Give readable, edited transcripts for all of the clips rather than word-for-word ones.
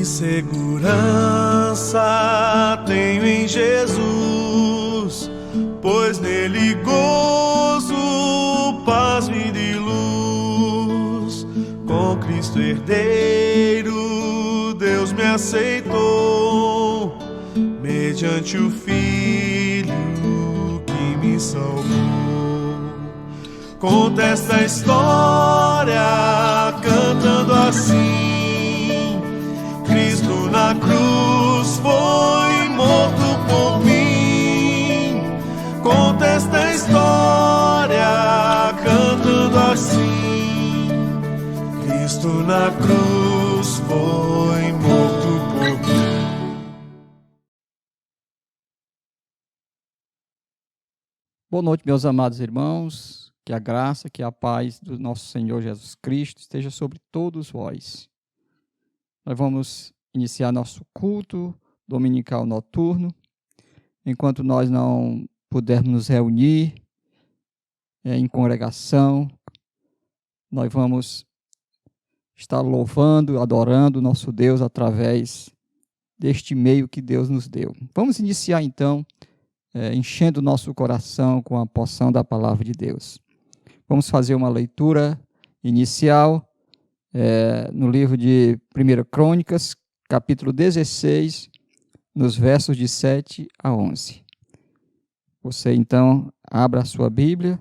Que segurança tenho em Jesus, pois nele gozo, paz, vida e luz. Com Cristo herdeiro, Deus me aceitou, mediante o Filho que me salvou. Conta esta história cantando assim: Cristo na cruz foi morto por mim. Conta esta história cantando assim: Cristo na cruz foi morto por mim. Boa noite, meus amados irmãos. Que a graça, que a paz do nosso Senhor Jesus Cristo esteja sobre todos vós. Nós vamos iniciar nosso culto dominical noturno. Enquanto nós não pudermos nos reunir em congregação, nós vamos estar louvando, adorando nosso Deus através deste meio que Deus nos deu. Vamos iniciar então, enchendo o nosso coração com a porção da palavra de Deus. Vamos fazer uma leitura inicial no livro de 1 Crônicas, capítulo 16, nos versos de 7 a 11. Você, então, abra a sua Bíblia,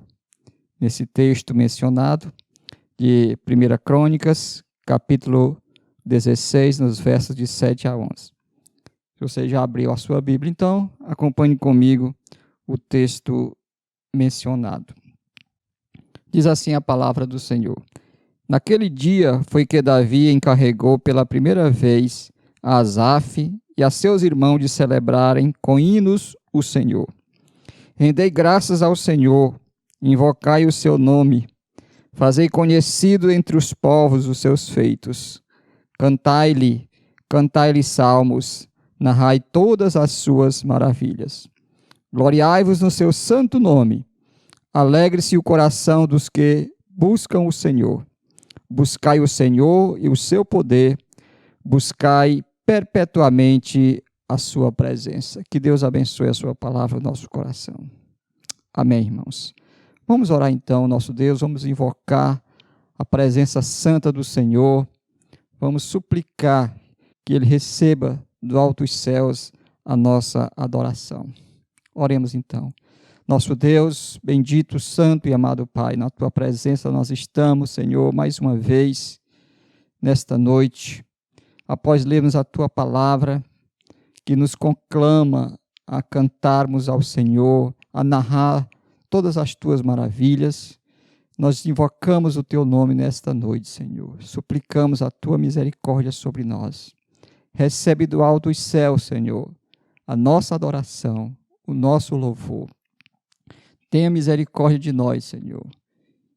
nesse texto mencionado, de 1 Crônicas, capítulo 16, nos versos de 7 a 11. Se você já abriu a sua Bíblia, então, acompanhe comigo o texto mencionado. Diz assim a palavra do Senhor: Naquele dia foi que Davi encarregou pela primeira vez a Asaf e a seus irmãos de celebrarem com hinos o Senhor. Rendei graças ao Senhor, invocai o seu nome, fazei conhecido entre os povos os seus feitos. Cantai-lhe salmos, narrai todas as suas maravilhas. Gloriai-vos no seu santo nome. Alegre-se o coração dos que buscam o Senhor. Buscai o Senhor e o seu poder, buscai perpetuamente a sua presença. Que Deus abençoe a sua palavra no nosso coração. Amém, irmãos. Vamos orar então, nosso Deus, vamos invocar a presença santa do Senhor, vamos suplicar que Ele receba do alto dos céus a nossa adoração. Oremos então. Nosso Deus, bendito, santo e amado Pai, na Tua presença nós estamos, Senhor, mais uma vez, nesta noite, após lermos a Tua palavra, que nos conclama a cantarmos ao Senhor, a narrar todas as Tuas maravilhas. Nós invocamos o Teu nome nesta noite, Senhor, suplicamos a Tua misericórdia sobre nós. Recebe do alto dos céus, Senhor, a nossa adoração, o nosso louvor. Tenha misericórdia de nós, Senhor.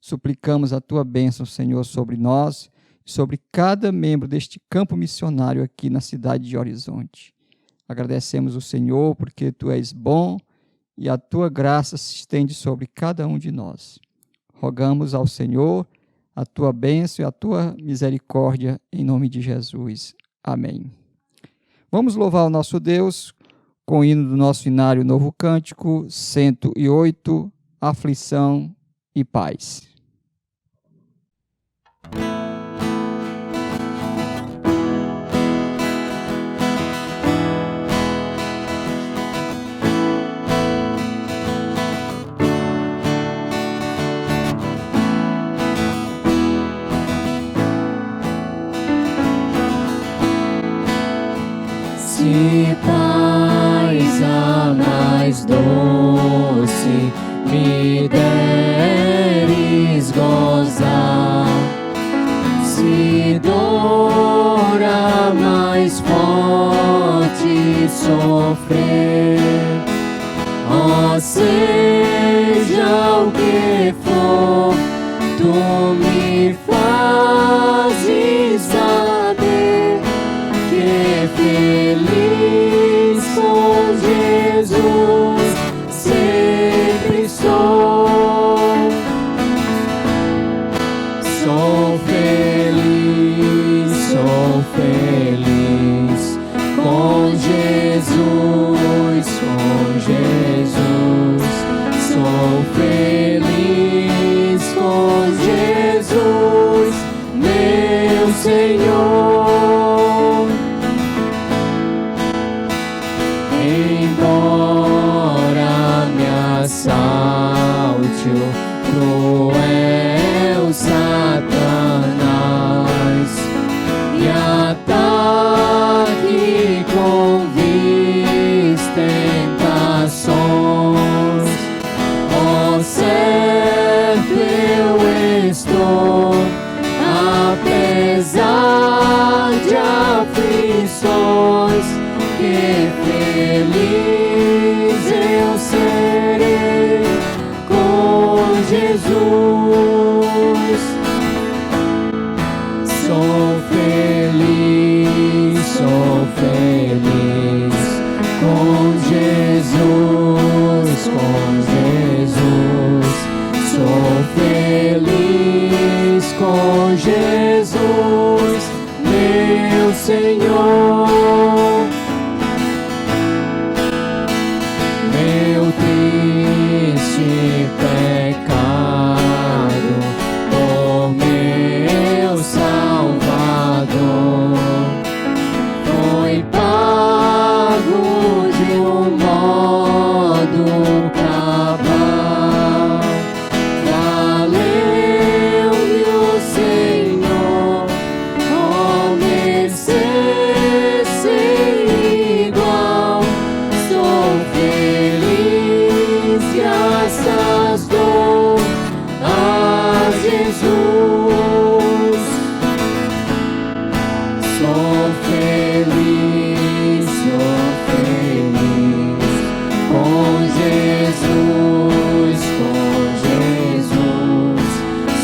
Suplicamos a Tua bênção, Senhor, sobre nós e sobre cada membro deste campo missionário aqui na cidade de Horizonte. Agradecemos o Senhor porque Tu és bom e a Tua graça se estende sobre cada um de nós. Rogamos ao Senhor a Tua bênção e a Tua misericórdia em nome de Jesus. Amém. Vamos louvar o nosso Deus com o hino do nosso inário Novo Cântico 108, Aflição e Paz. Se paz a mais doce me deres gozar, se dor a mais forte sofrer, ó seja o que for, Tu me fazes saber que feliz com Jesus sempre sou. Sou feliz, sou feliz. com Jesus, meu Senhor. Embora me assalte o cruel Satanás e ataque com vis tentações, ó certo eu estou, apesar de aflições, que feliz eu serei com Jesus. Sou feliz com Jesus, Sou feliz com Jesus, meu Senhor. Meu triste pecado por meu Salvador foi pago de um modo cabal. Valeu-me o Senhor, ó mercê sem igual. Sou feliz, graças dou a Jesus. Sou feliz com Jesus,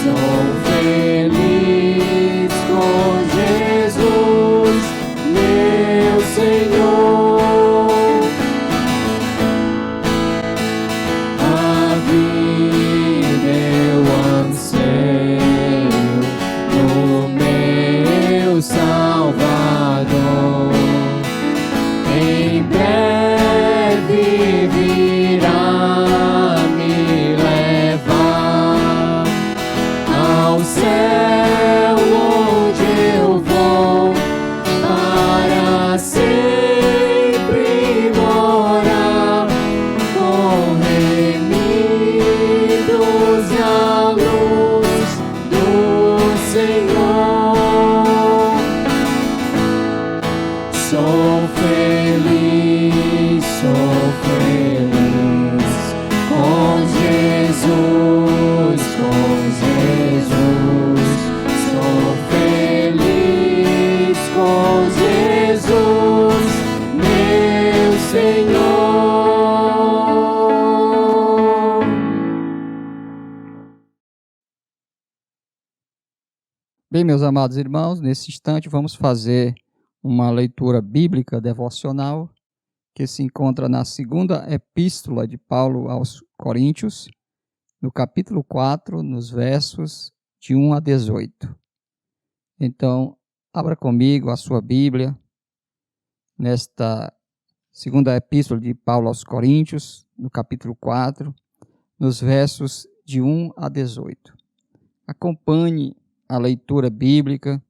Sou feliz com Jesus, meu Senhor. A vida eu anseio no meu Salvador. Em breve virá me levar ao céu, onde eu vou para sempre morar com remidos à luz do Senhor. Sou feliz com Jesus, Sou feliz com Jesus, meu Senhor. Bem, meus amados irmãos, nesse instante vamos fazer uma leitura bíblica devocional que se encontra na segunda epístola de Paulo aos Coríntios, no capítulo 4, nos versos de 1 a 18. Então, abra comigo a sua Bíblia, nesta segunda epístola de Paulo aos Coríntios, no capítulo 4, nos versos de 1 a 18. Acompanhe a leitura bíblica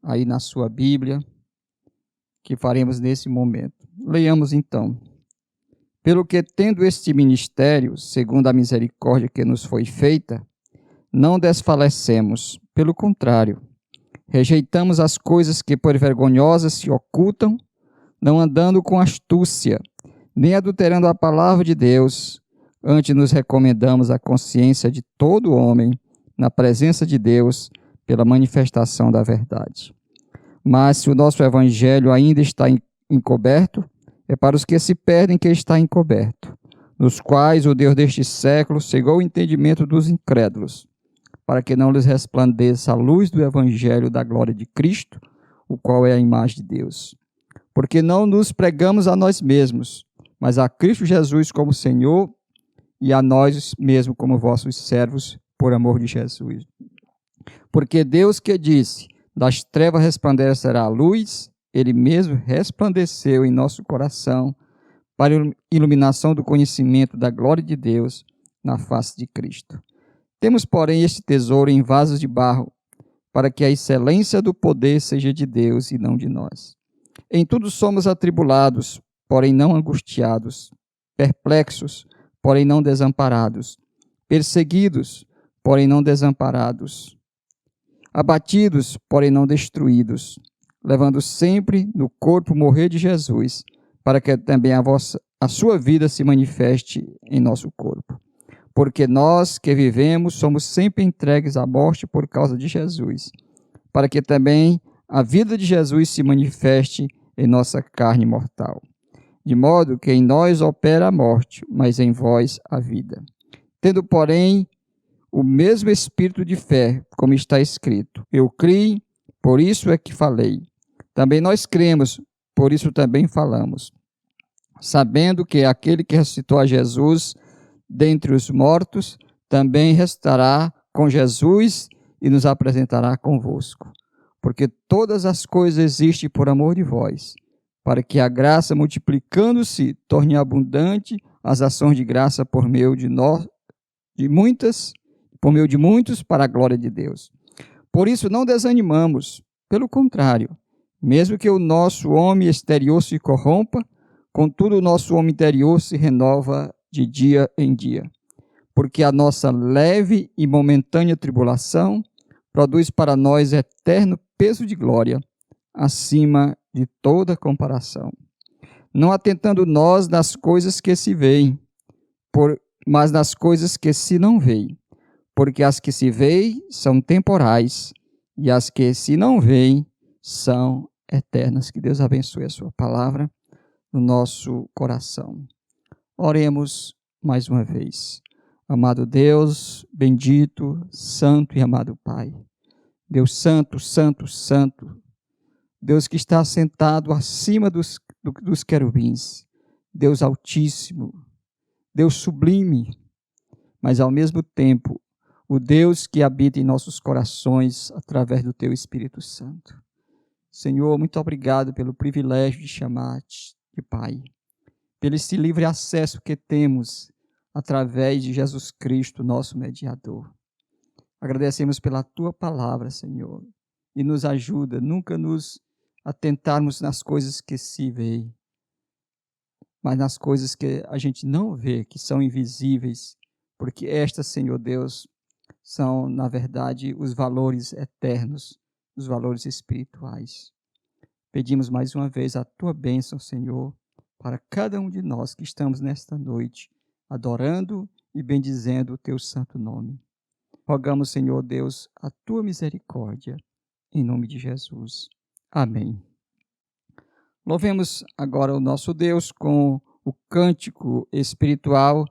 aí na sua Bíblia, que faremos nesse momento. Leiamos então. Pelo que, tendo este ministério, segundo a misericórdia que nos foi feita, não desfalecemos, pelo contrário, rejeitamos as coisas que por vergonhosas se ocultam, não andando com astúcia, nem adulterando a palavra de Deus, antes nos recomendamos a consciência de todo homem na presença de Deus pela manifestação da verdade. Mas se o nosso evangelho ainda está encoberto, é para os que se perdem que está encoberto, nos quais o Deus deste século cegou o entendimento dos incrédulos, para que não lhes resplandeça a luz do evangelho da glória de Cristo, o qual é a imagem de Deus. Porque não nos pregamos a nós mesmos, mas a Cristo Jesus como Senhor e a nós mesmos como vossos servos, por amor de Jesus. Porque Deus que disse, das trevas resplandecerá a luz, Ele mesmo resplandeceu em nosso coração para a iluminação do conhecimento da glória de Deus na face de Cristo. Temos, porém, este tesouro em vasos de barro, para que a excelência do poder seja de Deus e não de nós. Em tudo somos atribulados, porém não angustiados, perplexos, porém não desamparados, perseguidos, porém não desamparados, abatidos, porém não destruídos, levando sempre no corpo o morrer de Jesus, para que também a sua vida se manifeste em nosso corpo. Porque nós que vivemos somos sempre entregues à morte por causa de Jesus, para que também a vida de Jesus se manifeste em nossa carne mortal. De modo que em nós opera a morte, mas em vós a vida. Tendo, porém, o mesmo espírito de fé, como está escrito: eu criei, por isso é que falei. Também nós cremos, por isso também falamos. Sabendo que aquele que ressuscitou a Jesus dentre os mortos, também ressuscitará com Jesus e nos apresentará convosco. Porque todas as coisas existem por amor de vós, para que a graça, multiplicando-se, torne abundante as ações de graça por meio de muitos, para a glória de Deus. Por isso não desanimamos, pelo contrário, mesmo que o nosso homem exterior se corrompa, contudo o nosso homem interior se renova de dia em dia. Porque a nossa leve e momentânea tribulação produz para nós eterno peso de glória, acima de toda comparação. Não atentando nós nas coisas que se veem, mas nas coisas que se não veem. Porque as que se veem são temporais, e as que se não veem são eternas. Que Deus abençoe a sua palavra no nosso coração. Oremos mais uma vez. Amado Deus, bendito, santo e amado Pai. Deus santo, santo, santo. Deus que está sentado acima dos querubins. Deus altíssimo. Deus sublime. Mas ao mesmo tempo, o Deus que habita em nossos corações através do Teu Espírito Santo. Senhor, muito obrigado pelo privilégio de chamar-te de Pai. Pelo esse livre acesso que temos através de Jesus Cristo, nosso mediador. Agradecemos pela Tua palavra, Senhor, e nos ajuda nunca nos atentarmos nas coisas que se veem, mas nas coisas que a gente não vê, que são invisíveis, porque estas, Senhor Deus, são, na verdade, os valores eternos, os valores espirituais. Pedimos mais uma vez a Tua bênção, Senhor, para cada um de nós que estamos nesta noite, adorando e bendizendo o Teu santo nome. Rogamos, Senhor Deus, a Tua misericórdia, em nome de Jesus. Amém. Louvemos agora o nosso Deus com o cântico espiritual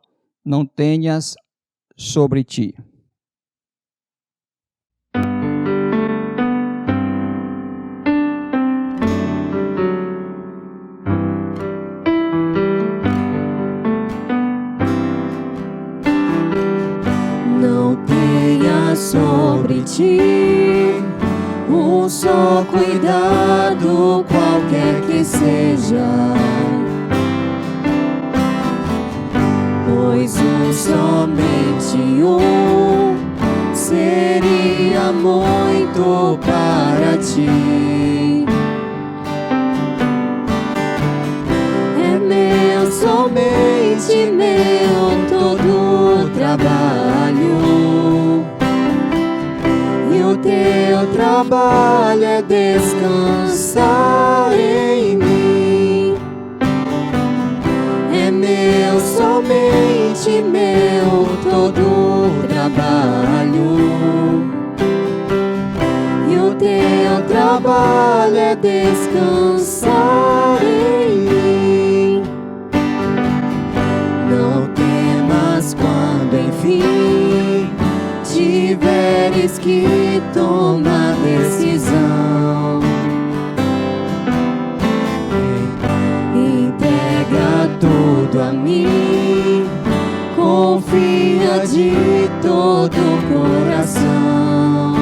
Não Tenhas Sobre Ti. Sobre ti, um só cuidado, qualquer que seja, pois somente um seria muito para ti. É meu, somente meu, todo o trabalho. O teu trabalho é descansar em mim. É meu, somente meu, todo o trabalho. E o teu trabalho é descansar em mim. Não temas quando enfim tiveres que tomar decisão. Entrega tudo a mim, confia de todo o coração.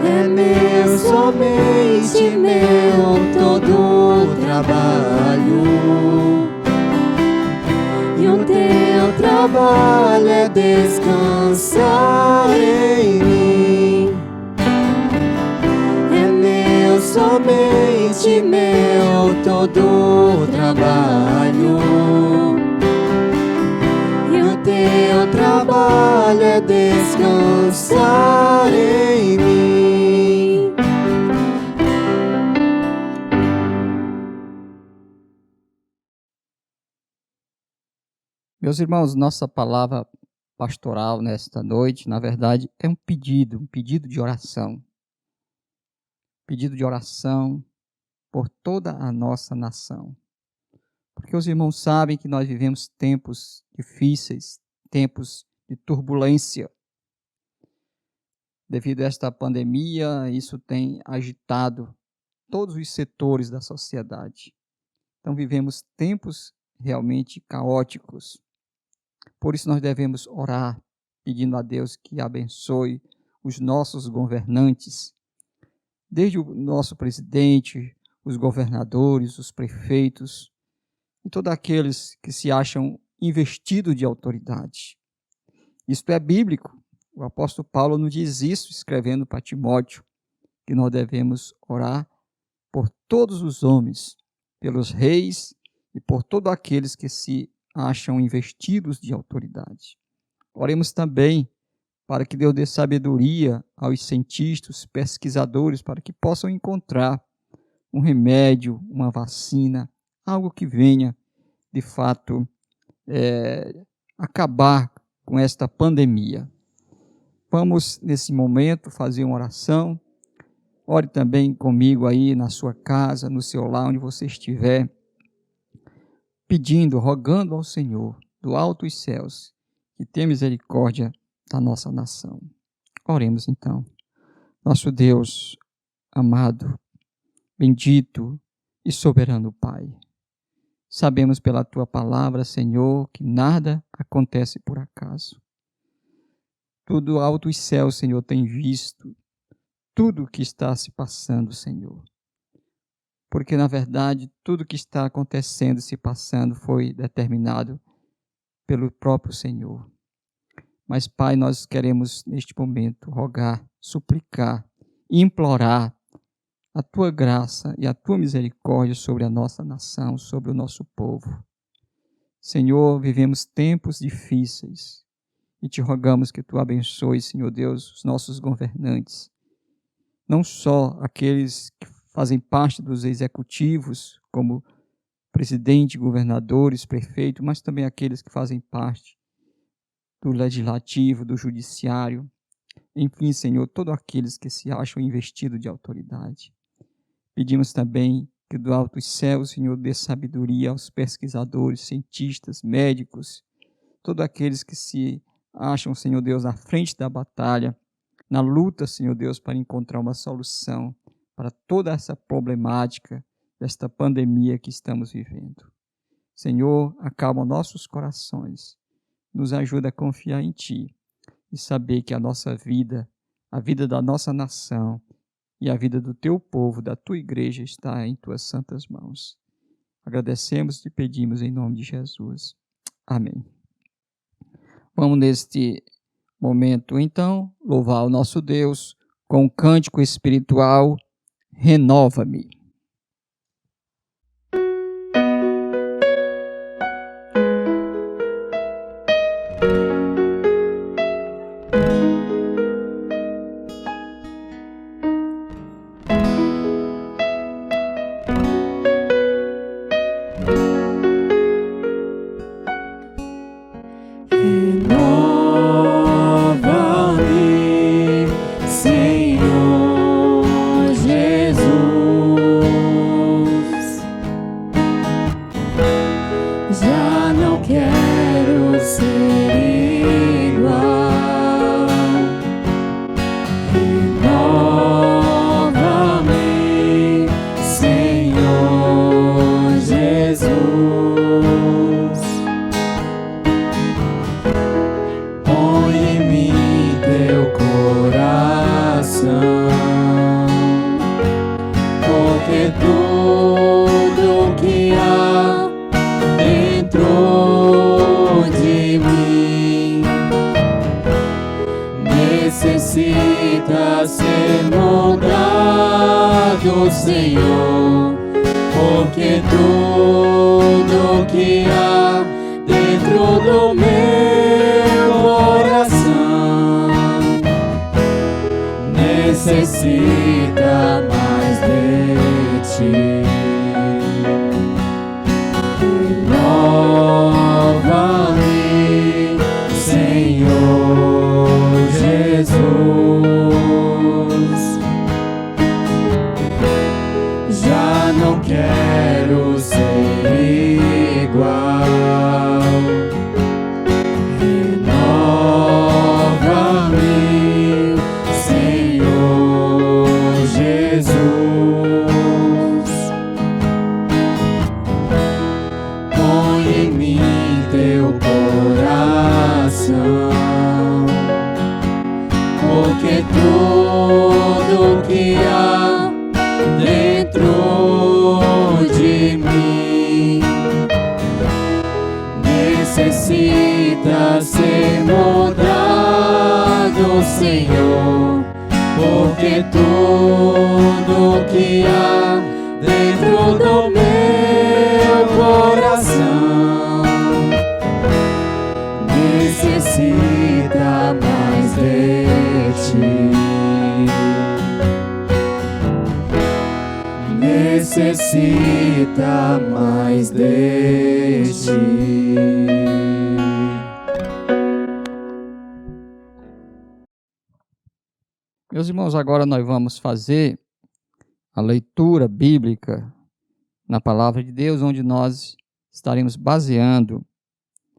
É meu, somente meu, todo o trabalho. E o teu trabalho trabalho é descansar em mim. É meu, somente meu, todo o trabalho. E o teu trabalho é descansar em mim. Meus irmãos, nossa palavra pastoral nesta noite, na verdade, é um pedido de oração. Pedido de oração por toda a nossa nação. Porque os irmãos sabem que nós vivemos tempos difíceis, tempos de turbulência. Devido a esta pandemia, isso tem agitado todos os setores da sociedade. Então vivemos tempos realmente caóticos. Por isso nós devemos orar, pedindo a Deus que abençoe os nossos governantes, desde o nosso presidente, os governadores, os prefeitos e todos aqueles que se acham investidos de autoridade. Isto é bíblico. O apóstolo Paulo nos diz isso, escrevendo para Timóteo, que nós devemos orar por todos os homens, pelos reis e por todos aqueles que se acham investidos de autoridade. Oremos também para que Deus dê sabedoria aos cientistas, pesquisadores, para que possam encontrar um remédio, uma vacina, algo que venha, de fato, acabar com esta pandemia. Vamos, nesse momento, fazer uma oração. Ore também comigo aí na sua casa, no seu lar, onde você estiver, pedindo, rogando ao Senhor, do alto dos céus, que tenha misericórdia da nossa nação. Oremos então. Nosso Deus amado, bendito e soberano Pai, sabemos pela Tua palavra, Senhor, que nada acontece por acaso. Tudo alto dos céus, Senhor, tem visto tudo o que está se passando, Senhor. Porque, na verdade, tudo o que está acontecendo, se passando, foi determinado pelo próprio Senhor. Mas, Pai, nós queremos, neste momento, rogar, suplicar, implorar a Tua graça e a Tua misericórdia sobre a nossa nação, sobre o nosso povo. Senhor, vivemos tempos difíceis e Te rogamos que Tu abençoe, Senhor Deus, os nossos governantes. Não só aqueles que fazem parte dos executivos, como presidente, governadores, prefeito, mas também aqueles que fazem parte do legislativo, do judiciário. Enfim, Senhor, todos aqueles que se acham investidos de autoridade. Pedimos também que do alto dos céus, Senhor, dê sabedoria aos pesquisadores, cientistas, médicos, todos aqueles que se acham, Senhor Deus, à frente da batalha, na luta, Senhor Deus, para encontrar uma solução para toda essa problemática desta pandemia que estamos vivendo. Senhor, acalma nossos corações, nos ajuda a confiar em Ti e saber que a nossa vida, a vida da nossa nação e a vida do Teu povo, da Tua igreja está em Tuas santas mãos. Agradecemos e te pedimos em nome de Jesus. Amém. Vamos neste momento, então, louvar o nosso Deus com um cântico espiritual, Renova-me. Renova-me, Senhor Jesus. Senhor, porque tudo que há dentro do meu coração necessita mais de ti. Renova-me, Senhor Jesus. Já não quero ser igual. Renova-me, Senhor Jesus. Põe em mim teu coração, porque tudo que há dentro de mim necessita ser mudado, Senhor, porque tudo que há dentro do meu coração necessita mais de ti. Necessita mais de ti. Meus irmãos, agora nós vamos fazer a leitura bíblica na Palavra de Deus, onde nós estaremos baseando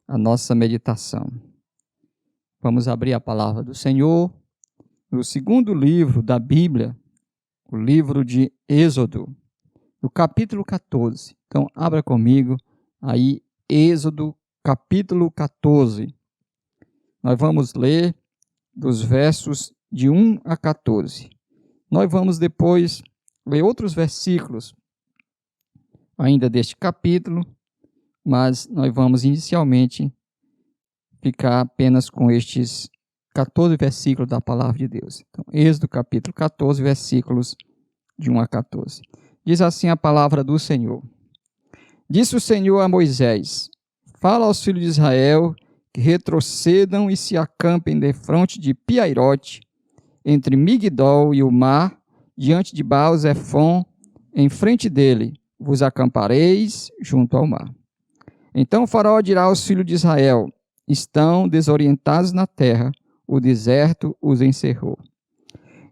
a nossa meditação. Vamos abrir a Palavra do Senhor no segundo livro da Bíblia, o livro de Êxodo, no capítulo 14. Então, abra comigo aí, Êxodo, capítulo 14. Nós vamos ler dos versos de 1 a 14. Nós vamos depois ler outros versículos ainda deste capítulo, mas nós vamos inicialmente ficar apenas com estes 14 versículos da Palavra de Deus. Então, Êxodo, capítulo 14, versículos de 1 a 14. Diz assim a palavra do Senhor. Disse o Senhor a Moisés: fala aos filhos de Israel que retrocedam e se acampem defronte de Piairote, entre Migdol e o mar, diante de Baal-Zefon, em frente dele, vos acampareis junto ao mar. Então o Faraó dirá aos filhos de Israel: estão desorientados na terra, o deserto os encerrou.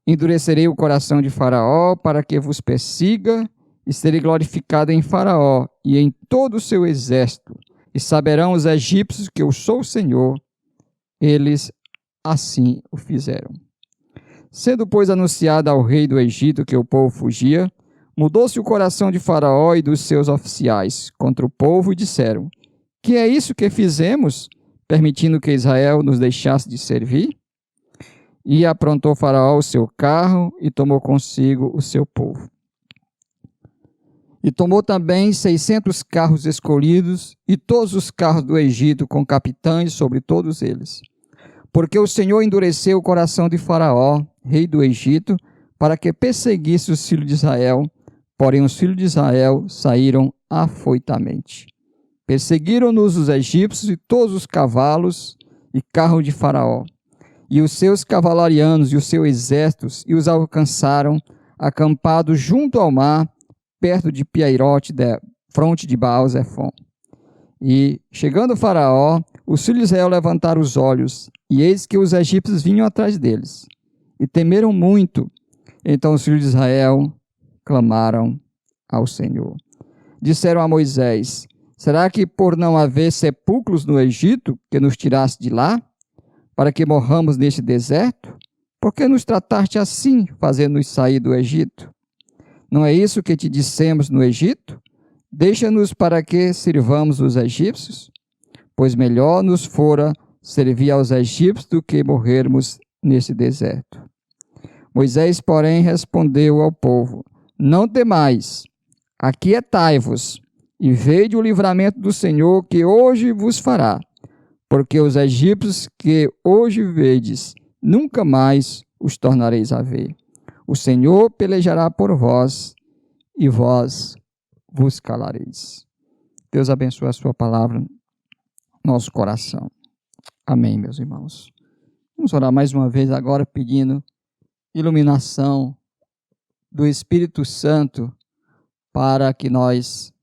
Endurecerei o coração de Faraó para que vos persiga, e serei glorificado em Faraó e em todo o seu exército, e saberão os egípcios que eu sou o Senhor. Eles assim o fizeram. Sendo, pois, anunciado ao rei do Egito que o povo fugia, mudou-se o coração de Faraó e dos seus oficiais contra o povo e disseram: que é isso que fizemos, permitindo que Israel nos deixasse de servir? E aprontou Faraó o seu carro e tomou consigo o seu povo. E tomou também 600 carros escolhidos e todos os carros do Egito com capitães sobre todos eles. Porque o Senhor endureceu o coração de Faraó, rei do Egito, para que perseguisse os filhos de Israel. Porém os filhos de Israel saíram afoitamente. Perseguiram-nos os egípcios e todos os cavalos e carros de Faraó, e os seus cavalarianos e os seus exércitos, e os alcançaram, acampados junto ao mar, perto de Piairote, fronte de Baal-Zefon. E, chegando Faraó, os filhos de Israel levantaram os olhos, e eis que os egípcios vinham atrás deles, e temeram muito. Então os filhos de Israel clamaram ao Senhor. Disseram a Moisés: será que por não haver sepulcros no Egito, que nos tiraste de lá, para que morramos neste deserto? Por que nos trataste assim, fazendo-nos sair do Egito? Não é isso que te dissemos no Egito? Deixa-nos para que sirvamos os egípcios? Pois melhor nos fora servir aos egípcios do que morrermos nesse deserto. Moisés, porém, respondeu ao povo: não temais, aquietai-vos, e vede o livramento do Senhor que hoje vos fará. Porque os egípcios que hoje vedes, nunca mais os tornareis a ver. O Senhor pelejará por vós, e vós vos calareis. Deus abençoe a sua palavra no nosso coração. Amém, meus irmãos. Vamos orar mais uma vez agora pedindo iluminação do Espírito Santo para que nós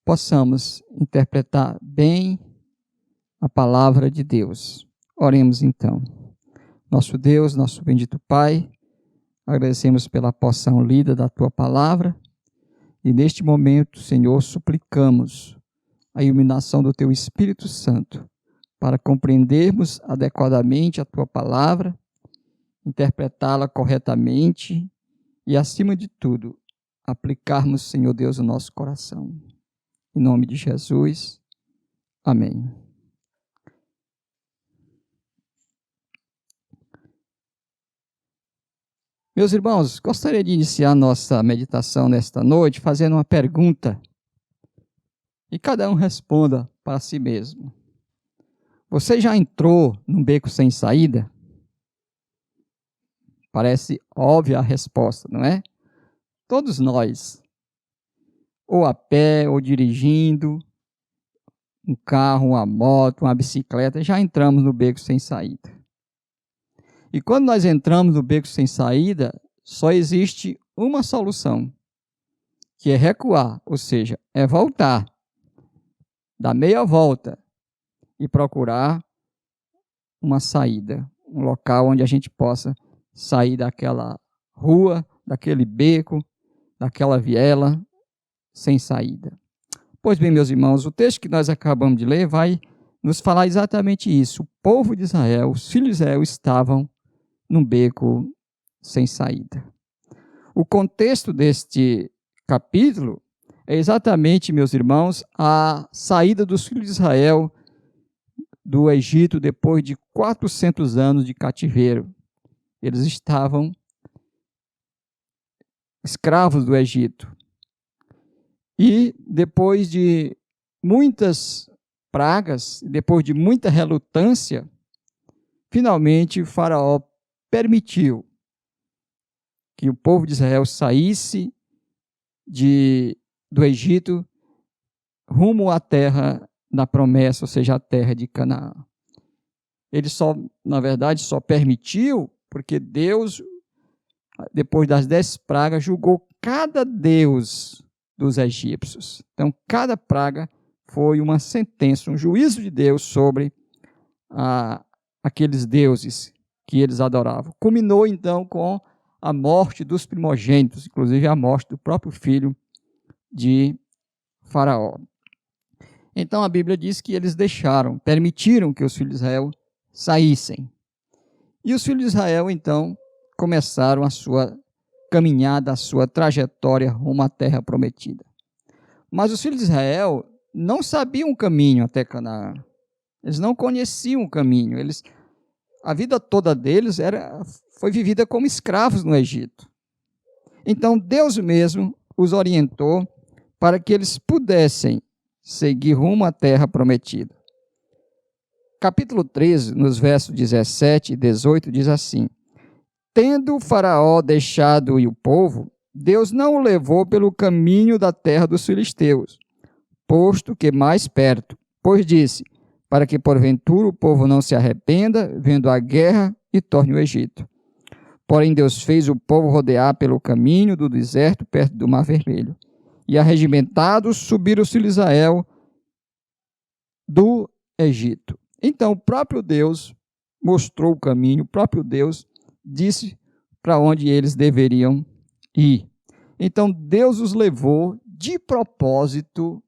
possamos interpretar bem a palavra de Deus. Oremos então. Nosso Deus, nosso bendito Pai, agradecemos pela porção lida da Tua palavra e neste momento, Senhor, suplicamos a iluminação do Teu Espírito Santo para compreendermos adequadamente a Tua palavra, interpretá-la corretamente e, acima de tudo, aplicarmos, Senhor Deus, no nosso coração. Em nome de Jesus, amém. Meus irmãos, gostaria de iniciar nossa meditação nesta noite fazendo uma pergunta e cada um responda para si mesmo. Você já entrou num beco sem saída? Parece óbvia a resposta, não é? Todos nós, ou a pé, ou dirigindo, um carro, uma moto, uma bicicleta, já entramos no beco sem saída. E quando nós entramos no beco sem saída, só existe uma solução, que é recuar, ou seja, é voltar, dar meia volta e procurar uma saída, um local onde a gente possa sair daquela rua, daquele beco, daquela viela sem saída. Pois bem, meus irmãos, o texto que nós acabamos de ler vai nos falar exatamente isso. O povo de Israel, os filhos de Israel estavam num beco sem saída. O contexto deste capítulo é exatamente, meus irmãos, a saída dos filhos de Israel do Egito depois de 400 anos de cativeiro. Eles estavam escravos do Egito. E depois de muitas pragas, depois de muita relutância, finalmente o faraó permitiu que o povo de Israel saísse do Egito rumo à terra da promessa, ou seja, a terra de Canaã. Ele na verdade, só permitiu porque Deus, depois das 10 pragas, julgou cada deus dos egípcios. Então, cada praga foi uma sentença, um juízo de Deus sobre aqueles deuses que eles adoravam. Culminou, então, com a morte dos primogênitos, inclusive a morte do próprio filho de Faraó. Então, a Bíblia diz que eles permitiram que os filhos de Israel saíssem. E os filhos de Israel, então, começaram a sua caminhada, a sua trajetória rumo à terra prometida. Mas os filhos de Israel não sabiam o caminho até Canaã. Eles não conheciam o caminho. A vida toda deles foi vivida como escravos no Egito. Então, Deus mesmo os orientou para que eles pudessem seguir rumo à terra prometida. Capítulo 13, nos versos 17 e 18, diz assim: Tendo o faraó deixado o povo, Deus não o levou pelo caminho da terra dos filisteus, posto que mais perto, pois disse, para que porventura o povo não se arrependa, vendo a guerra e torne o Egito. Porém Deus fez o povo rodear pelo caminho do deserto, perto do Mar Vermelho. E arregimentados subiram os filhos de Israel do Egito. Então o próprio Deus mostrou o caminho, o próprio Deus disse para onde eles deveriam ir. Então Deus os levou de propósito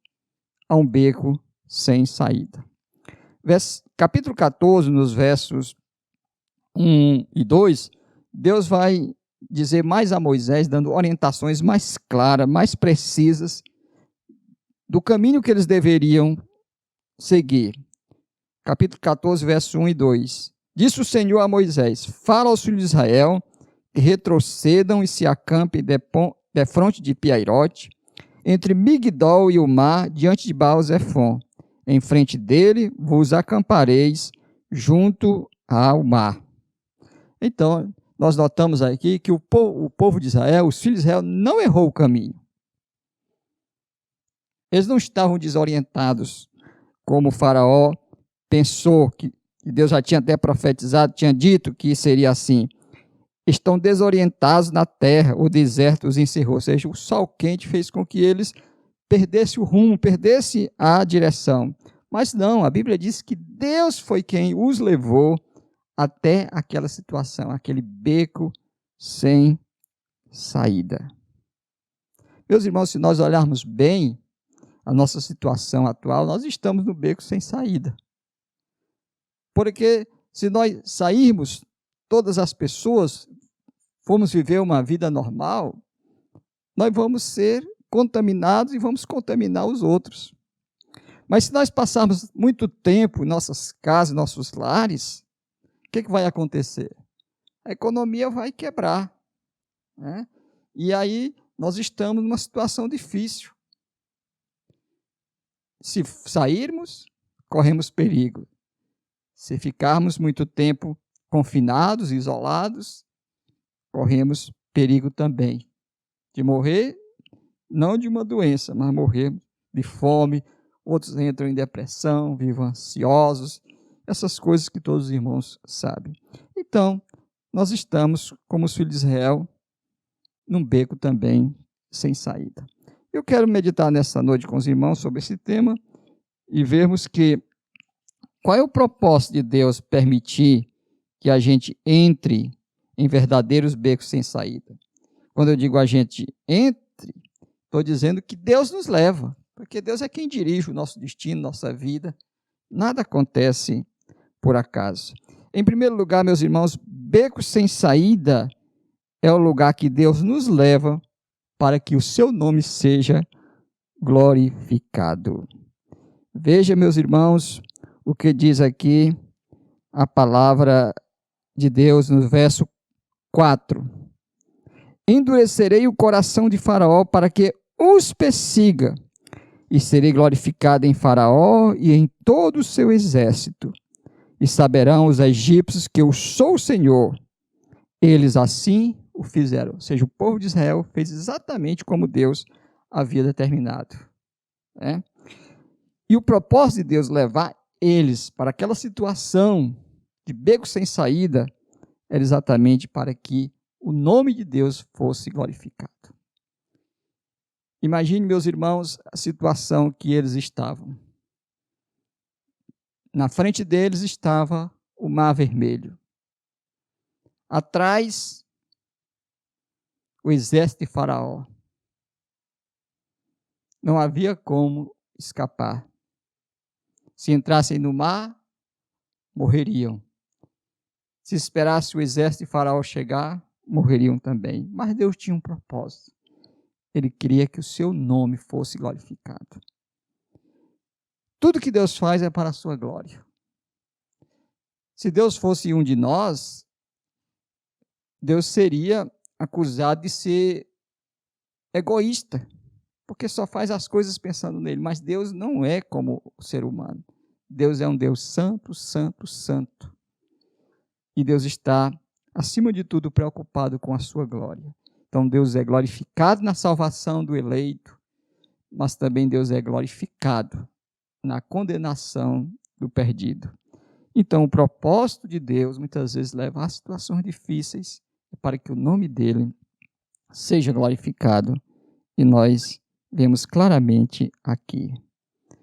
a um beco sem saída. Capítulo 14, nos versos 1 e 2, Deus vai dizer mais a Moisés, dando orientações mais claras, mais precisas do caminho que eles deveriam seguir. Capítulo 14, verso 1 e 2. Disse o Senhor a Moisés: Fala aos filhos de Israel que retrocedam e se acampem defronte de Piairote, entre Migdol e o mar, diante de Baal-Zefon. Em frente dele vos acampareis junto ao mar. Então, nós notamos aqui que o povo de Israel, os filhos de Israel, não errou o caminho. Eles não estavam desorientados, como o faraó pensou, que Deus já tinha até profetizado, tinha dito que seria assim. Estão desorientados na terra, o deserto os encerrou. Ou seja, o sol quente fez com que eles perdessem o rumo, perdessem a direção. Mas não, a Bíblia diz que Deus foi quem os levou até aquela situação, aquele beco sem saída. Meus irmãos, se nós olharmos bem a nossa situação atual, nós estamos no beco sem saída. Porque se nós sairmos, todas as pessoas, formos viver uma vida normal, nós vamos ser contaminados e vamos contaminar os outros. Mas se nós passarmos muito tempo em nossas casas, nossos lares, o que vai acontecer? A economia vai quebrar, né? E aí nós estamos numa situação difícil. Se sairmos, corremos perigo. Se ficarmos muito tempo confinados, isolados, corremos perigo também de morrer, não de uma doença, mas morrer de fome. Outros entram em depressão, vivem ansiosos, essas coisas que todos os irmãos sabem. Então, nós estamos, como os filhos de Israel, num beco também sem saída. Eu quero meditar nessa noite com os irmãos sobre esse tema e vermos que qual é o propósito de Deus permitir que a gente entre em verdadeiros becos sem saída. Quando eu digo a gente entre, estou dizendo que Deus nos leva, porque Deus é quem dirige o nosso destino, nossa vida. Nada acontece por acaso. Em primeiro lugar, meus irmãos, becos sem saída é o lugar que Deus nos leva para que o seu nome seja glorificado. Veja, meus irmãos, o que diz aqui a palavra de Deus no verso 4. Endurecerei o coração de Faraó para que os persiga, e serei glorificado em Faraó e em todo o seu exército. E saberão os egípcios que eu sou o Senhor. Eles assim o fizeram. Ou seja, o povo de Israel fez exatamente como Deus havia determinado. Né? E o propósito de Deus levar eles para aquela situação de beco sem saída era exatamente para que o nome de Deus fosse glorificado. Imagine, meus irmãos, a situação que eles estavam. Na frente deles estava o Mar Vermelho. Atrás, o exército de Faraó. Não havia como escapar. Se entrassem no mar, morreriam. Se esperasse o exército de Faraó chegar, morreriam também. Mas Deus tinha um propósito. Ele queria que o seu nome fosse glorificado. Tudo que Deus faz é para a sua glória. Se Deus fosse um de nós, Deus seria acusado de ser egoísta, porque só faz as coisas pensando nele. Mas Deus não é como o ser humano. Deus é um Deus santo, santo, santo. E Deus está, acima de tudo, preocupado com a sua glória. Então, Deus é glorificado na salvação do eleito, mas também Deus é glorificado na condenação do perdido. Então, o propósito de Deus, muitas vezes, leva a situações difíceis para que o nome dele seja glorificado. E nós vemos claramente aqui.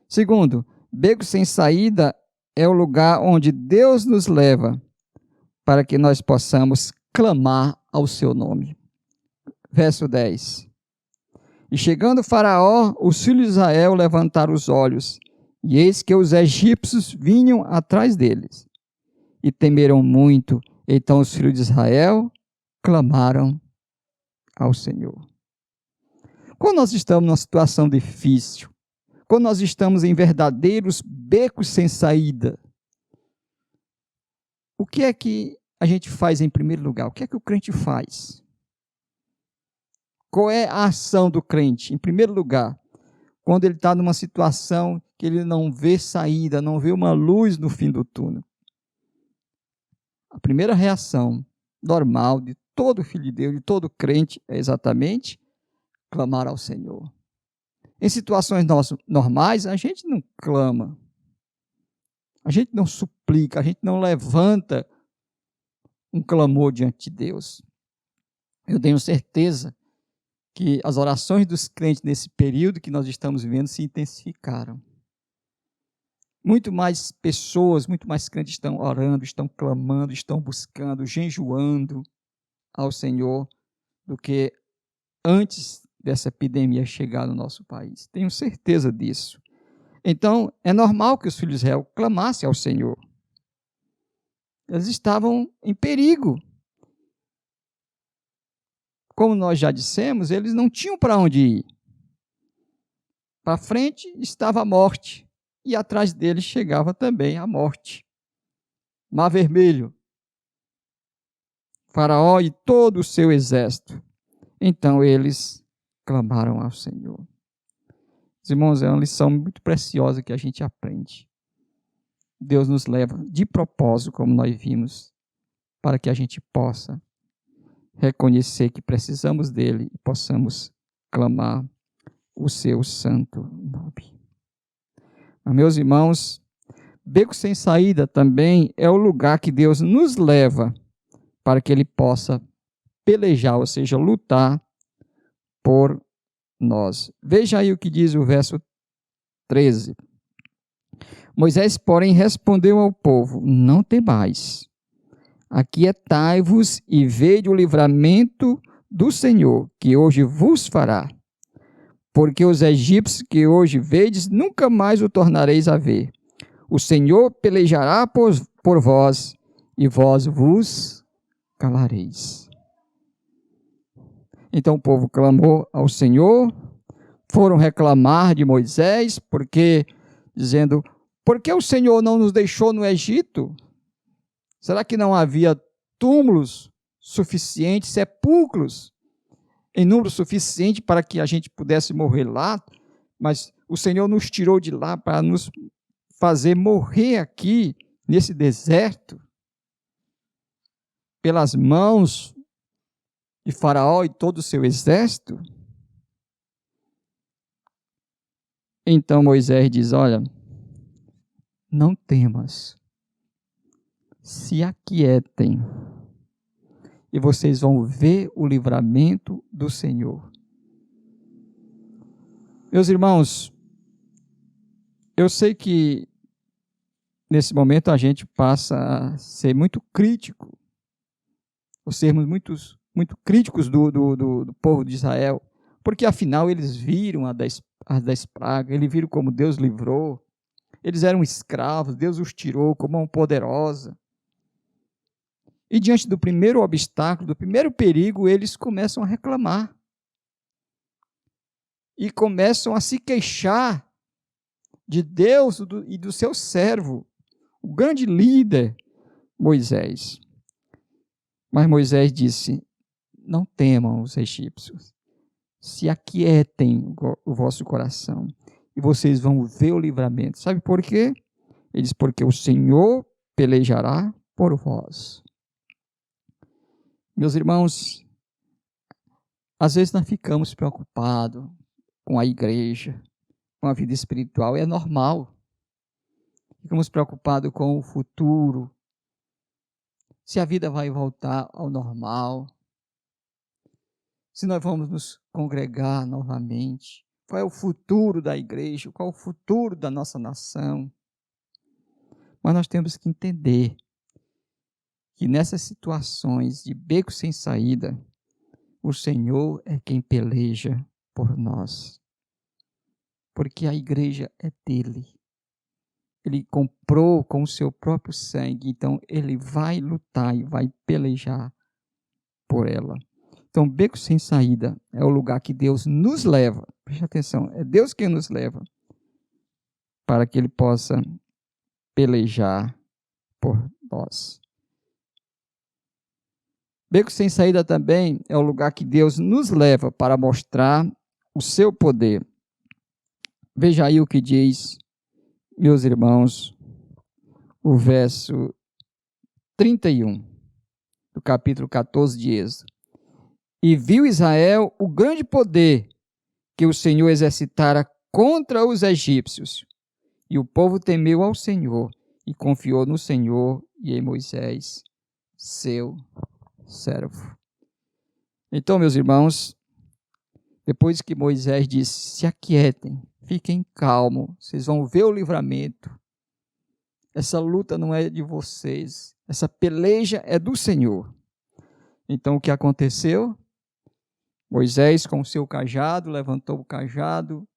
Segundo, beco sem saída é o lugar onde Deus nos leva para que nós possamos clamar ao seu nome. Verso 10. E chegando Faraó, os filhos de Israel levantaram os olhos, e eis que os egípcios vinham atrás deles. E temeram muito. Então os filhos de Israel clamaram ao Senhor. Quando nós estamos numa situação difícil, quando nós estamos em verdadeiros becos sem saída, o que é que a gente faz em primeiro lugar? O que é que o crente faz? Qual é a ação do crente? Em primeiro lugar, quando ele está numa situação que ele não vê saída, não vê uma luz no fim do túnel. A primeira reação normal de todo filho de Deus, de todo crente, é exatamente clamar ao Senhor. Em situações normais, a gente não clama, a gente não suplica, a gente não levanta um clamor diante de Deus. Eu tenho certeza que as orações dos crentes nesse período que nós estamos vivendo se intensificaram. Muito mais pessoas, muito mais crentes estão orando, estão clamando, estão buscando, jejuando ao Senhor do que antes dessa epidemia chegar no nosso país. Tenho certeza disso. Então, é normal que os filhos de Israel clamassem ao Senhor. Eles estavam em perigo. Como nós já dissemos, eles não tinham para onde ir. Para frente estava a morte, e atrás deles chegava também a morte. Mar Vermelho, Faraó e todo o seu exército. Então eles clamaram ao Senhor. Os irmãos, é uma lição muito preciosa que a gente aprende. Deus nos leva de propósito, como nós vimos, para que a gente possa reconhecer que precisamos dele e possamos clamar o seu santo nome. Mas, meus irmãos, beco sem saída também é o lugar que Deus nos leva para que ele possa pelejar, ou seja, lutar por nós. Veja aí o que diz o verso 13. Moisés, porém, respondeu ao povo: não temais, aquietai-vos e vede o livramento do Senhor, que hoje vos fará. Porque os egípcios que hoje vedes, nunca mais o tornareis a ver. O Senhor pelejará por vós, e vós vos calareis. Então o povo clamou ao Senhor, foram reclamar de Moisés, dizendo: por que o Senhor não nos deixou no Egito? Será que não havia túmulos suficientes, sepulcros em número suficiente para que a gente pudesse morrer lá? Mas o Senhor nos tirou de lá para nos fazer morrer aqui, nesse deserto, pelas mãos de Faraó e todo o seu exército? Então Moisés diz: olha, não temas, se aquietem, e vocês vão ver o livramento do Senhor. Meus irmãos, eu sei que nesse momento a gente passa a ser muito crítico, ou sermos muito críticos do povo de Israel, porque afinal eles viram as 10 pragas, eles viram como Deus livrou, eles eram escravos, Deus os tirou com mão poderosa. E diante do primeiro obstáculo, do primeiro perigo, eles começam a reclamar. E começam a se queixar de Deus e do seu servo, o grande líder, Moisés. Mas Moisés disse: não temam os egípcios, se aquietem o vosso coração, e vocês vão ver o livramento. Sabe por quê? Ele diz: porque o Senhor pelejará por vós. Meus irmãos, às vezes nós ficamos preocupados com a igreja, com a vida espiritual, é normal. Ficamos preocupados com o futuro, se a vida vai voltar ao normal, se nós vamos nos congregar novamente, qual é o futuro da igreja, qual é o futuro da nossa nação. Mas nós temos que entender que nessas situações de beco sem saída, o Senhor é quem peleja por nós. Porque a igreja é dele. Ele comprou com o seu próprio sangue, então ele vai lutar e vai pelejar por ela. Então, beco sem saída é o lugar que Deus nos leva. Preste atenção, é Deus quem nos leva para que ele possa pelejar por nós. Beco sem saída também é o lugar que Deus nos leva para mostrar o seu poder. Veja aí o que diz, meus irmãos, o verso 31 do capítulo 14 de Êxodo. E viu Israel o grande poder que o Senhor exercitara contra os egípcios. E o povo temeu ao Senhor e confiou no Senhor e em Moisés, seu servo. Então, meus irmãos, depois que Moisés disse, se aquietem, fiquem calmos, vocês vão ver o livramento. Essa luta não é de vocês, essa peleja é do Senhor. Então, o que aconteceu? Moisés, com o seu cajado, levantou o cajado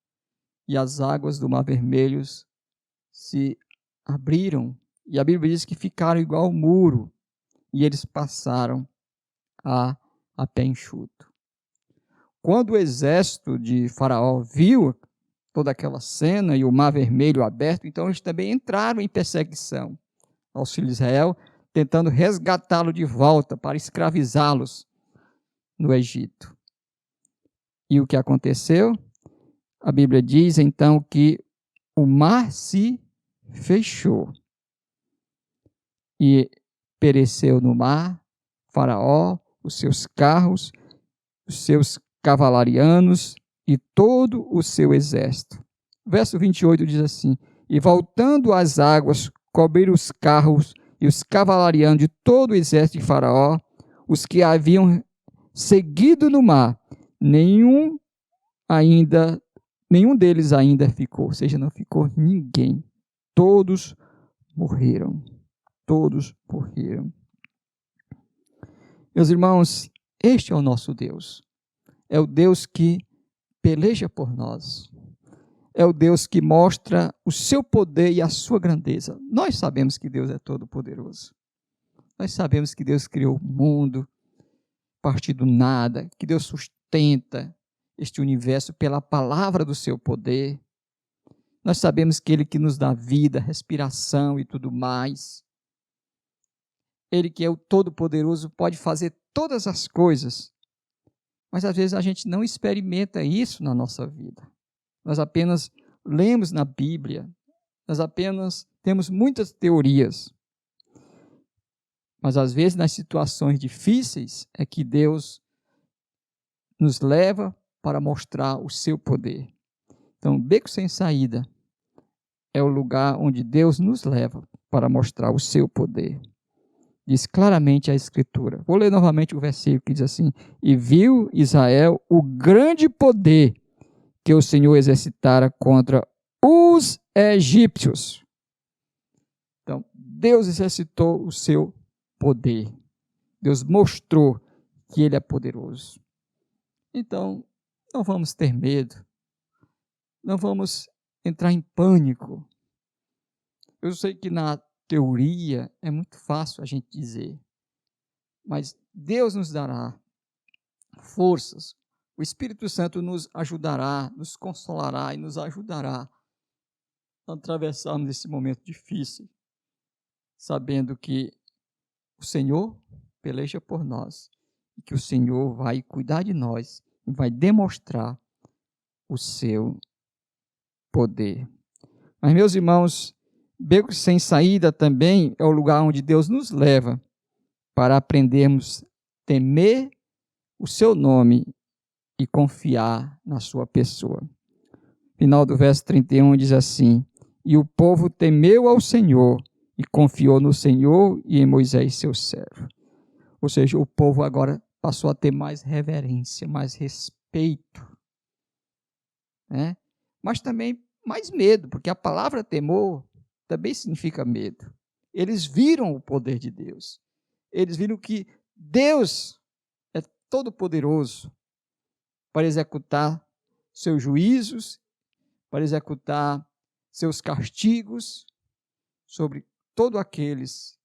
e as águas do Mar Vermelho se abriram. E a Bíblia diz que ficaram igual ao muro e eles passaram a pé enxuto. Quando o exército de Faraó viu toda aquela cena e o Mar Vermelho aberto, então eles também entraram em perseguição aos filhos de Israel, tentando resgatá-lo de volta para escravizá-los no Egito. E o que aconteceu? A Bíblia diz então que o mar se fechou e pereceu no mar Faraó, os seus carros, os seus cavalarianos e todo o seu exército. Verso 28 diz assim, e voltando as águas, cobriram os carros e os cavalarianos de todo o exército de Faraó, os que haviam seguido no mar, nenhum deles ainda ficou, ou seja, não ficou ninguém. Todos morreram. Todos morreram. Meus irmãos, este é o nosso Deus. É o Deus que peleja por nós. É o Deus que mostra o seu poder e a sua grandeza. Nós sabemos que Deus é todo-poderoso. Nós sabemos que Deus criou o mundo a partir do nada, que Deus sustenta este universo pela palavra do seu poder. Nós sabemos que Ele que nos dá vida, respiração e tudo mais. Ele que é o Todo-Poderoso pode fazer todas as coisas, mas às vezes a gente não experimenta isso na nossa vida. Nós apenas lemos na Bíblia, nós apenas temos muitas teorias. Mas às vezes nas situações difíceis é que Deus nos leva para mostrar o seu poder. Então, beco sem saída é o lugar onde Deus nos leva para mostrar o seu poder. Diz claramente a Escritura. Vou ler novamente o versículo que diz assim, e viu Israel o grande poder que o Senhor exercitara contra os egípcios. Então, Deus exercitou o seu poder. Deus mostrou que Ele é poderoso. Então, não vamos ter medo. Não vamos entrar em pânico. Eu sei que na teoria é muito fácil a gente dizer, mas Deus nos dará forças. O Espírito Santo nos ajudará, nos consolará e nos ajudará a atravessarmos esse momento difícil, sabendo que o Senhor peleja por nós e que o Senhor vai cuidar de nós e vai demonstrar o seu poder. Mas, meus irmãos, beco sem saída também é o lugar onde Deus nos leva para aprendermos a temer o seu nome e confiar na sua pessoa. Final do verso 31 diz assim, e o povo temeu ao Senhor e confiou no Senhor e em Moisés, seu servo. Ou seja, o povo agora passou a ter mais reverência, mais respeito, né? Mas também mais medo, porque a palavra temor também significa medo. Eles viram o poder de Deus. Eles viram que Deus é todo-poderoso para executar seus juízos, para executar seus castigos sobre todos aqueles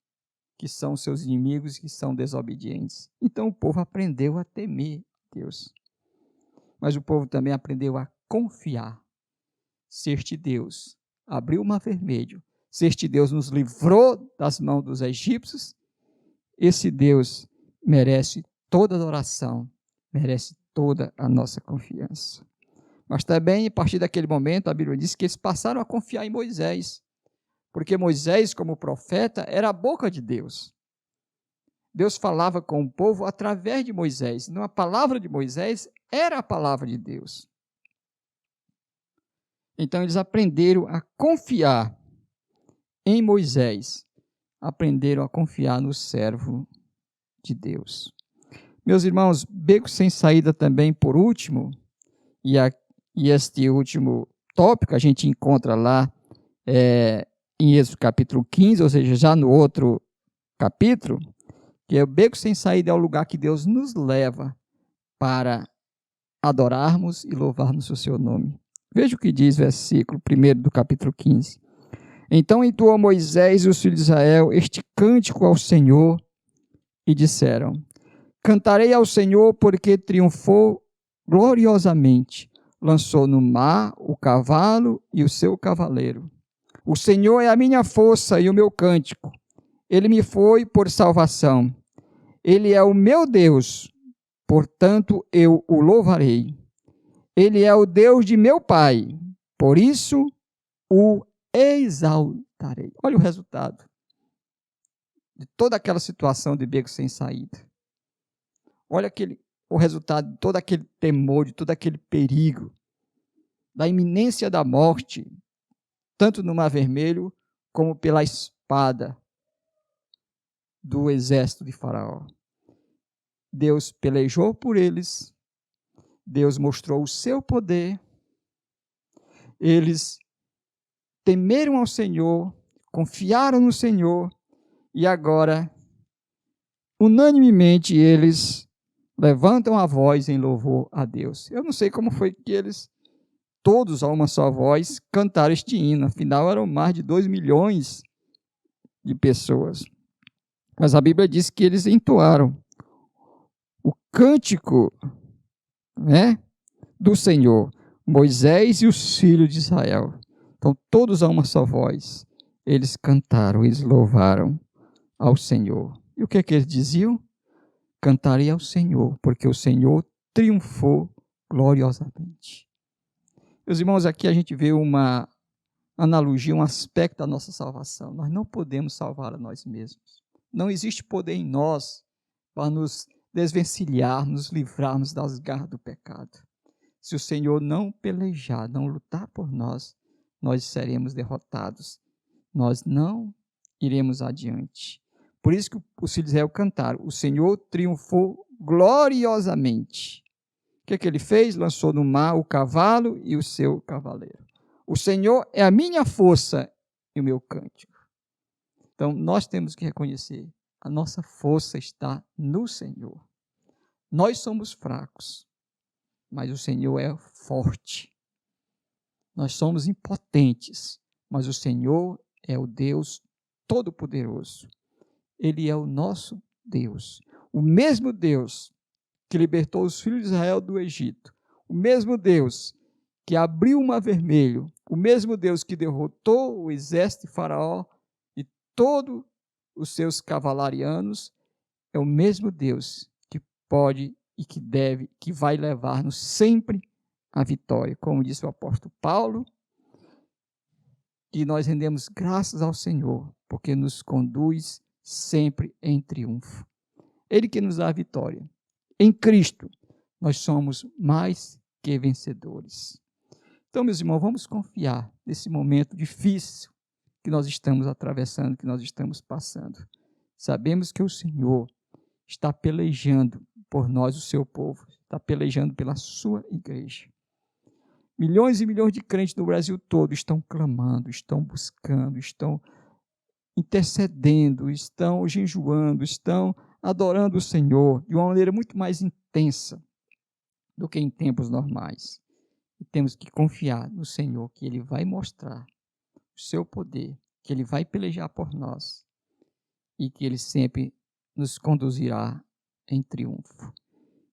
que são seus inimigos, que são desobedientes. Então o povo aprendeu a temer Deus. Mas o povo também aprendeu a confiar. Se este Deus abriu o Mar Vermelho, se este Deus nos livrou das mãos dos egípcios, esse Deus merece toda a adoração, merece toda a nossa confiança. Mas também, a partir daquele momento, a Bíblia diz que eles passaram a confiar em Moisés, porque Moisés, como profeta, era a boca de Deus. Deus falava com o povo através de Moisés. Então, a palavra de Moisés era a palavra de Deus. Então eles aprenderam a confiar em Moisés, aprenderam a confiar no servo de Deus. Meus irmãos, beco sem saída também, por último, e este último tópico a gente encontra lá em Êxodo capítulo 15, ou seja, já no outro capítulo, que é o beco sem saída é o lugar que Deus nos leva para adorarmos e louvarmos o seu nome. Veja o que diz o versículo 1 do capítulo 15. Então entoou Moisés e os filhos de Israel este cântico ao Senhor e disseram: Cantarei ao Senhor porque triunfou gloriosamente, lançou no mar o cavalo e o seu cavaleiro. O Senhor é a minha força e o meu cântico. Ele me foi por salvação. Ele é o meu Deus, portanto eu o louvarei. Ele é o Deus de meu pai, por isso o exaltarei. Olha o resultado de toda aquela situação de beco sem saída. Olha o resultado de todo aquele temor, de todo aquele perigo, da iminência da morte, tanto no Mar Vermelho como pela espada do exército de Faraó. Deus pelejou por eles, Deus mostrou o seu poder, eles temeram ao Senhor, confiaram no Senhor, e agora, unanimemente, eles levantam a voz em louvor a Deus. Eu não sei como foi que eles, todos a uma só voz, cantaram este hino, afinal eram mais de 2 milhões de pessoas. Mas a Bíblia diz que eles entoaram o cântico, do Senhor, Moisés e os filhos de Israel. Então, todos a uma só voz, eles cantaram, eles louvaram ao Senhor. E o que é que eles diziam? Cantarei ao Senhor, porque o Senhor triunfou gloriosamente. Meus irmãos, aqui a gente vê uma analogia, um aspecto da nossa salvação. Nós não podemos salvar a nós mesmos. Não existe poder em nós para nos desvencilhar, nos livrarmos das garras do pecado. Se o Senhor não pelejar, não lutar por nós, nós seremos derrotados. Nós não iremos adiante. Por isso que os filhos de Israel cantaram: o Senhor triunfou gloriosamente. O que é que ele fez? Lançou no mar o cavalo e o seu cavaleiro. O Senhor é a minha força e o meu cântico. Então, nós temos que reconhecer, a nossa força está no Senhor. Nós somos fracos, mas o Senhor é forte. Nós somos impotentes, mas o Senhor é o Deus Todo-Poderoso. Ele é o nosso Deus. O mesmo Deus que libertou os filhos de Israel do Egito, o mesmo Deus que abriu o Mar Vermelho, o mesmo Deus que derrotou o exército de Faraó e todos os seus cavalarianos, é o mesmo Deus que pode e que deve, que vai levar-nos sempre à vitória. Como disse o apóstolo Paulo, que nós rendemos graças ao Senhor, porque nos conduz sempre em triunfo. Ele que nos dá a vitória. Em Cristo, nós somos mais que vencedores. Então, meus irmãos, vamos confiar nesse momento difícil que nós estamos atravessando, que nós estamos passando. Sabemos que o Senhor está pelejando por nós, o seu povo, está pelejando pela sua igreja. Milhões e milhões de crentes no Brasil todo estão clamando, estão buscando, estão intercedendo, estão jejuando, estão adorando o Senhor de uma maneira muito mais intensa do que em tempos normais. E temos que confiar no Senhor, que Ele vai mostrar o seu poder, que Ele vai pelejar por nós e que Ele sempre nos conduzirá em triunfo.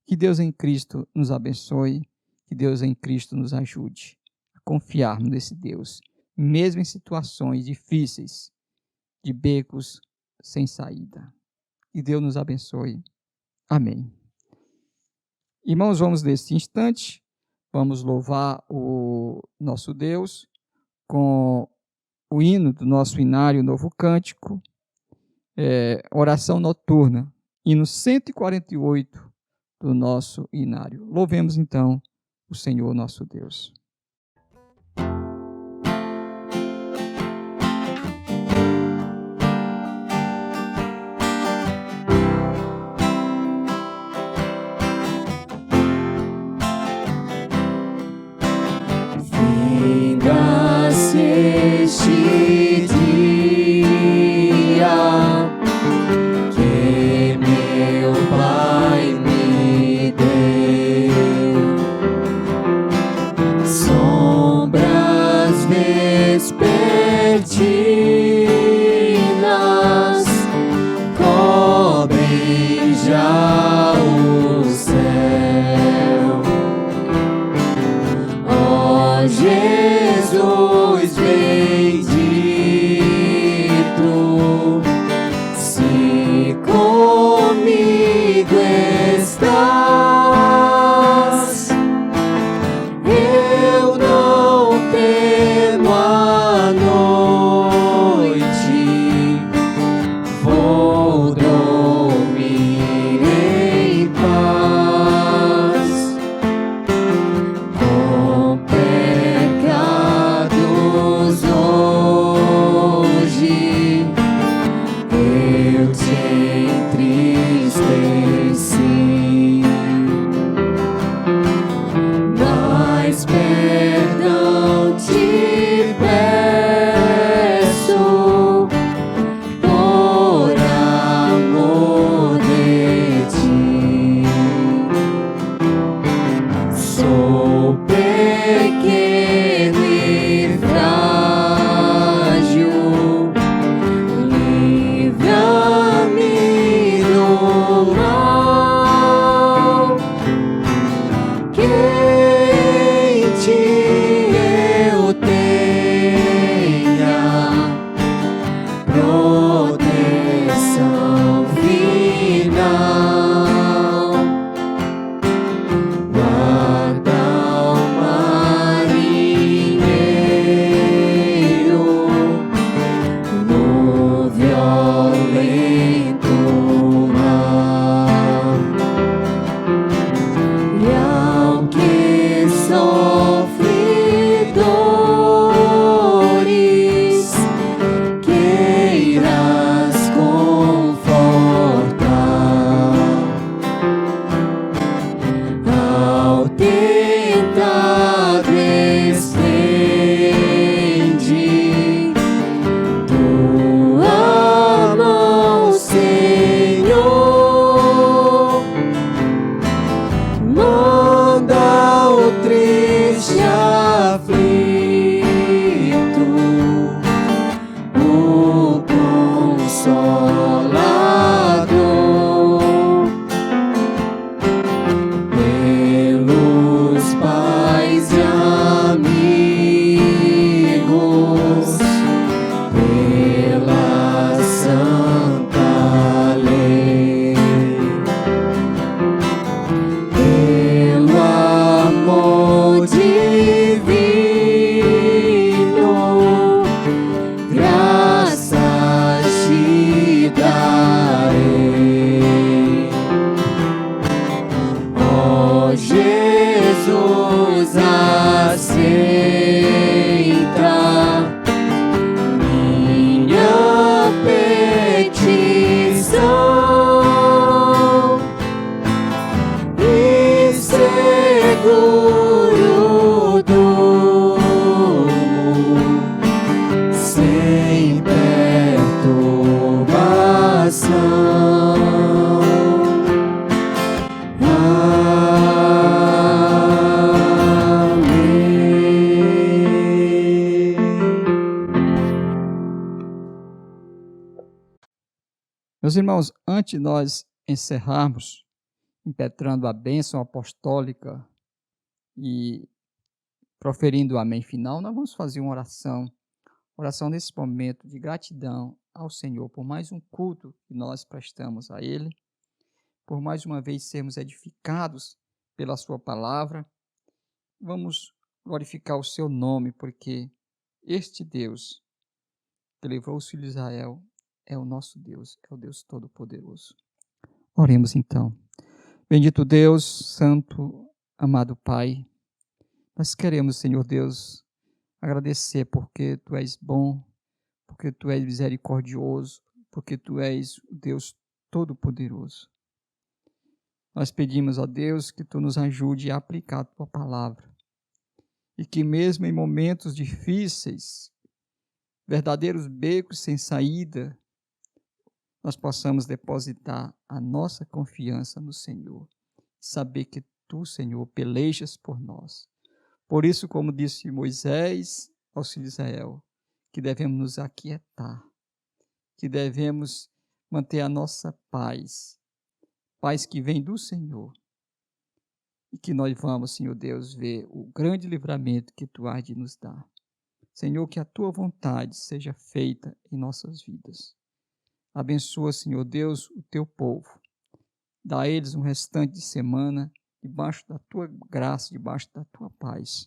Que Deus em Cristo nos abençoe, que Deus em Cristo nos ajude a confiarmos nesse Deus, mesmo em situações difíceis, de becos sem saída. Que Deus nos abençoe. Amém. Irmãos, vamos nesse instante, vamos louvar o nosso Deus com o hino do nosso inário Novo Cântico, oração noturna, hino 148 do nosso inário. Louvemos então o Senhor nosso Deus. Meus irmãos, antes de nós encerrarmos, impetrando a bênção apostólica e proferindo o amém final, nós vamos fazer uma oração nesse momento de gratidão ao Senhor por mais um culto que nós prestamos a Ele, por mais uma vez sermos edificados pela Sua palavra. Vamos glorificar o Seu nome, porque este Deus que livrou os filhos de Israel é o nosso Deus, é o Deus Todo-Poderoso. Oremos então. Bendito Deus, Santo, amado Pai, nós queremos, Senhor Deus, agradecer porque Tu és bom, porque Tu és misericordioso, porque Tu és o Deus Todo-Poderoso. Nós pedimos a Deus que Tu nos ajude a aplicar a Tua palavra e que mesmo em momentos difíceis, verdadeiros becos sem saída, nós possamos depositar a nossa confiança no Senhor, saber que Tu, Senhor, pelejas por nós. Por isso, como disse Moisés aos filhos de Israel, que devemos nos aquietar, que devemos manter a nossa paz, paz que vem do Senhor, e que nós vamos, Senhor Deus, ver o grande livramento que Tu hás de nos dar. Senhor, que a Tua vontade seja feita em nossas vidas. Abençoa, Senhor Deus, o Teu povo. Dá a eles um restante de semana debaixo da Tua graça, debaixo da Tua paz.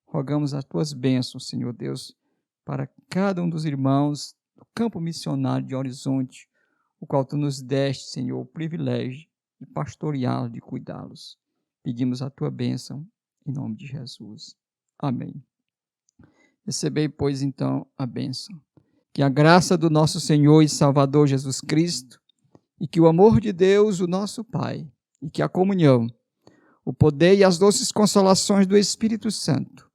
Rogamos as Tuas bênçãos, Senhor Deus, para cada um dos irmãos do campo missionário de Horizonte, o qual Tu nos deste, Senhor, o privilégio de pastoreá-los, de cuidá-los. Pedimos a Tua bênção em nome de Jesus. Amém. Recebei, pois, então, a bênção. Que a graça do nosso Senhor e Salvador Jesus Cristo, e que o amor de Deus, o nosso Pai, e que a comunhão, o poder e as doces consolações do Espírito Santo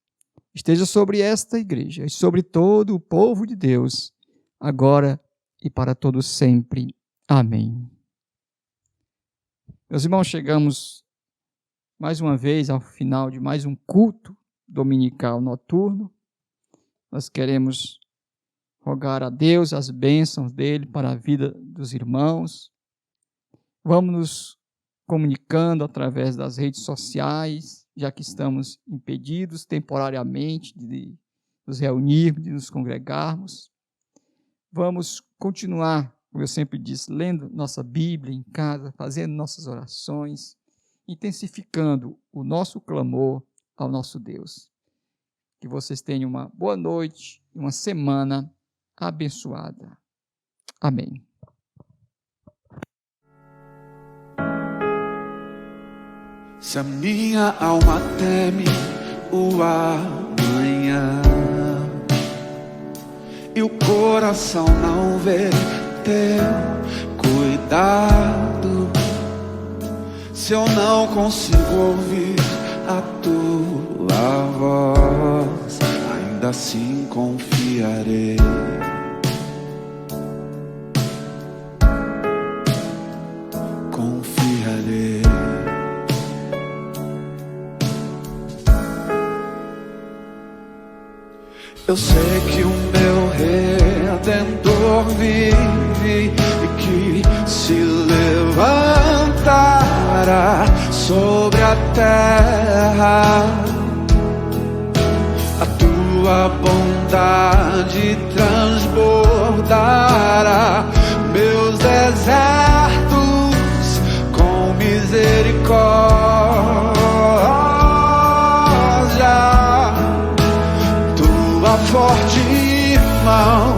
esteja sobre esta igreja e sobre todo o povo de Deus, agora e para todo sempre. Amém. Meus irmãos, chegamos mais uma vez ao final de mais um culto dominical noturno. Nós queremos rogar a Deus as bênçãos dele para a vida dos irmãos. Vamos nos comunicando através das redes sociais, já que estamos impedidos temporariamente de nos reunirmos, de nos congregarmos. Vamos continuar, como eu sempre disse, lendo nossa Bíblia em casa, fazendo nossas orações, intensificando o nosso clamor ao nosso Deus. Que vocês tenham uma boa noite e uma semana abençoada. Amém. Se a minha alma teme o amanhã e o coração não vê teu cuidado, se eu não consigo ouvir a tua voz, ainda assim confiarei. Confiarei. Eu sei que o meu Redentor vive e que se levantará sobre a terra. A tua bondade transbordará meus desertos com misericórdia. Forte mão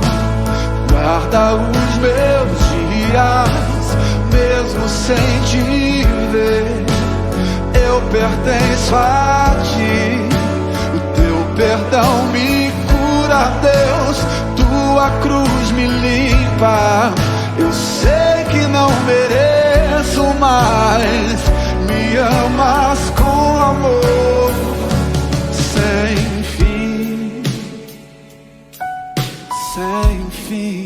guarda os meus dias, mesmo sem te ver, eu pertenço a ti. O teu perdão me cura, Deus, tua cruz me limpa. Eu sei que não mereço, mas me amas com amor sem fim. Sem fim.